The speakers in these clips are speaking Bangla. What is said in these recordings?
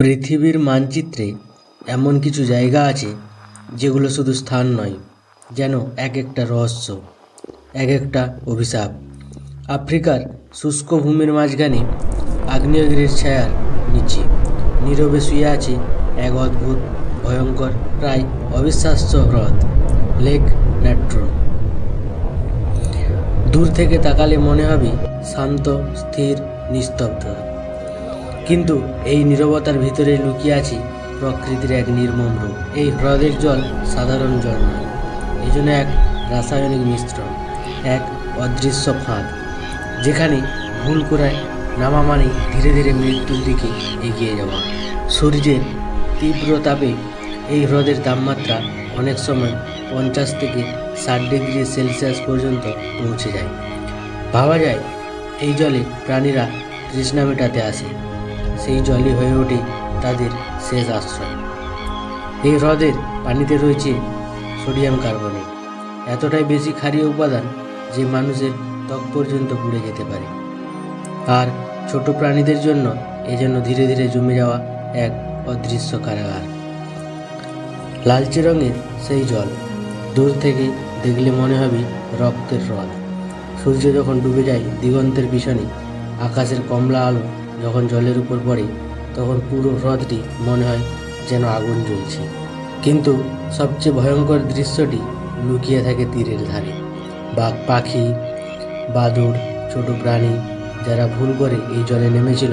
পৃথিবীর মানচিত্রে এমন কিছু জায়গা আছে যেগুলো শুধু স্থান নয়, যেন এক একটা রহস্য, এক একটা অভিশাপ। আফ্রিকার শুষ্ক ভূমির মাঝখানে আগ্নেয়গিরির ছায়ার নিচে নীরবে শুয়ে আছে এক অদ্ভুত, ভয়ঙ্কর, প্রায় অবিশ্বাস্য হ্রদ, লেক ন্যাট্রন। দূর থেকে তাকালে মনে হবে শান্ত, স্থির, নিস্তব্ধ, কিন্তু এই নীরবতার ভিতরে লুকিয়ে আছে প্রকৃতির এক নির্মম রূপ। এই হ্রদের জল সাধারণ জল নয়, এই জন্য এক রাসায়নিক মিশ্রণ, এক অদৃশ্য ফাঁদ, যেখানে ভুল করে নামা মানেই ধীরে ধীরে মৃত্যুর দিকে এগিয়ে যাওয়া। সূর্যের তীব্র তাপে এই হ্রদের তাপমাত্রা অনেক সময় 50 থেকে 60 ডিগ্রি সেলসিয়াস পর্যন্ত পৌঁছে যায়। ভাবা যায় এই জলে প্রাণীরা তৃষ্ণা মেটাতে আসে, সেই জলই হয়ে ওঠে তাদের শেষ আশ্রয়। এই হ্রদের পানিতে রয়েছে সোডিয়াম কার্বনেট, এতটাই বেশি ক্ষারীয় উপাদান যে মানুষের ত্বক পর্যন্ত পুড়ে যেতে পারে। আর ছোট প্রাণীদের জন্য যেন ধীরে ধীরে জমে যাওয়া এক অদৃশ্য কারাগার। লালচে রঙের সেই জল দূর থেকে দেখলে মনে হবে রক্তের হ্রদ। সূর্য যখন ডুবে যায় দিগন্তের পিছনে, আকাশের কমলা আলো যখন জলের উপর পড়ে, তখন পুরো হ্রদটি মনে হয় যেন আগুন জ্বলছে। কিন্তু সবচেয়ে ভয়ঙ্কর দৃশ্যটি লুকিয়ে থাকে তীরের ধারে। বাঘ, পাখি, বাদুড়, ছোট প্রাণী যারা ভুল করে এই জলে নেমেছিল,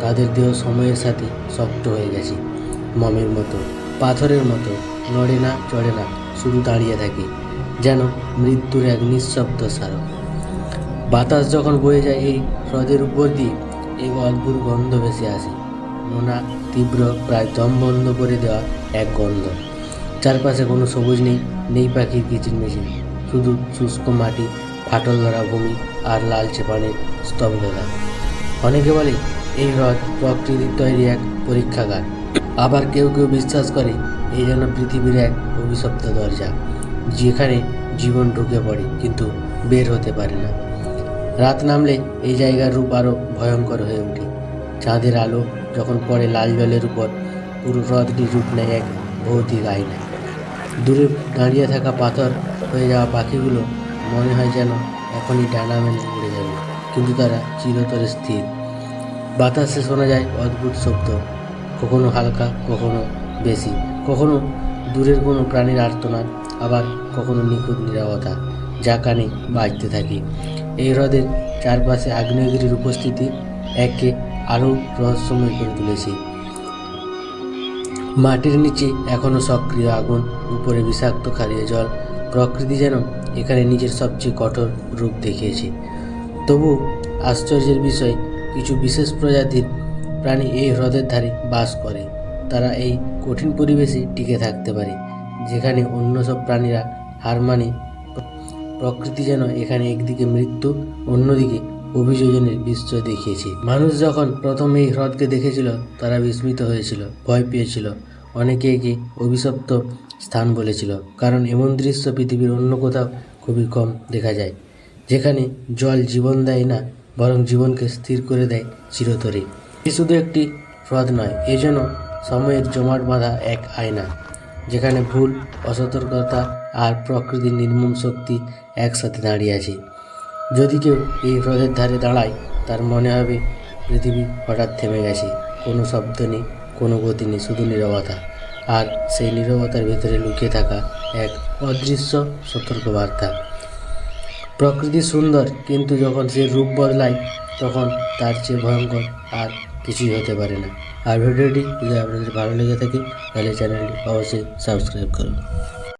তাদের দেহ সময়ের সাথে শক্ত হয়ে গেছে, মমের মতো, পাথরের মতো, নড়ে না, চড়ে না, শুধু দাঁড়িয়ে থাকে, যেন মৃত্যুর এক নিঃশব্দ স্মারক। বাতাস যখন বয়ে যায় এই হ্রদের উপর দিয়ে, এক অদ্ভুত গন্ধ ভেসে আসে, নোনা, তীব্র, প্রায় দম বন্ধ করে দেওয়া এক গন্ধ। চারপাশে কোনো সবুজ নেই, নেই পাখির কিচিরমিচির, শুধু শুষ্ক মাটি, ফাটল ধরা ভূমি আর লালচে পানির স্তব্ধতা। অনেকে বলে এই হ্রদ প্রকৃতির তৈরি এক পরীক্ষাগার, আবার কেউ কেউ বিশ্বাস করে এই যেন পৃথিবীর এক অভিশপ্ত দরজা, যেখানে জীবন ঢুকে পড়ে কিন্তু বের হতে পারে না। রাত নামলে এই জায়গার রূপ আরও ভয়ঙ্কর হয়ে ওঠে। চাঁদের আলো যখন পড়ে লাল জলের উপর, পুরো হ্রদটির রূপ নেয় এক ভৌতিক আয়না। দূরে দাঁড়িয়ে থাকা পাথর হয়ে যাওয়া পাখিগুলো মনে হয় যেন এখনই ডানা মেলে উড়ে যাবে, কিন্তু তারা চিরতরে স্থির। বাতাসে শোনা যায় অদ্ভুত শব্দ, কখনো হালকা, কখনো বেশি, কখনো দূরের কোনো প্রাণীর আর্তনাদ, আবার কখনো নিখুঁত নীরবতা যা কানে বাজতে থাকে। এই হ্রদের চারপাশে আগ্নেয়গিরির উপস্থিতি একে আরও রহস্যময় করে তুলেছে। মাটির নিচে এখনও সক্রিয় আগুন, উপরে বিষাক্ত ক্ষারীয় জল। প্রকৃতি যেন এখানে নিজের সবচেয়ে কঠোর রূপ দেখিয়েছে। তবু আশ্চর্যের বিষয়, কিছু বিশেষ প্রজাতির প্রাণী এই হ্রদের ধারে বাস করে। তারা এই কঠিন পরিবেশে টিকে থাকতে পারে, যেখানে অন্য সব প্রাণীরা হার মানে। প্রকৃতি যেন এখানে একদিকে মৃত্যু, অন্যদিকে অভিযোজনের বিস্ময় দেখিয়েছে। মানুষ যখন প্রথম এই হ্রদকে দেখেছিল, তারা বিস্মিত হয়েছিল, ভয় পেয়েছিল, অনেকে একে অভিশপ্ত স্থান বলেছিল, কারণ এমন দৃশ্য পৃথিবীর অন্য কোথাও খুবই কম দেখা যায়, যেখানে জল জীবন দেয় না, বরং জীবনকে স্থির করে দেয় চিরতরে। এ শুধু একটি হ্রদ নয়, এ যেন সময়ের জমাট বাঁধা এক আয়না, যেখানে ভুল, অসতর্কতা আর প্রকৃতির নির্মম শক্তি একসাথে দাঁড়িয়ে আছে। যদি কেউ এই হ্রদের ধারে দাঁড়ায়, তার মনে হবে পৃথিবী হঠাৎ থেমে গেছে, কোনো শব্দ নেই, কোনো গতি নেই, শুধু নীরবতা। আর সেই নীরবতার ভিতরে লুকিয়ে থাকা এক অদৃশ্য সতর্কবার্তা। প্রকৃতি সুন্দর, কিন্তু যখন সে রূপ বদলায়, তখন তার চেয়ে ভয়ঙ্কর আর কিছুই হতে পারে না। আর ভিডিওটি যদি আপনাদের ভালো লেগে থাকে, তাহলে চ্যানেলটি অবশ্যই সাবস্ক্রাইব করুন।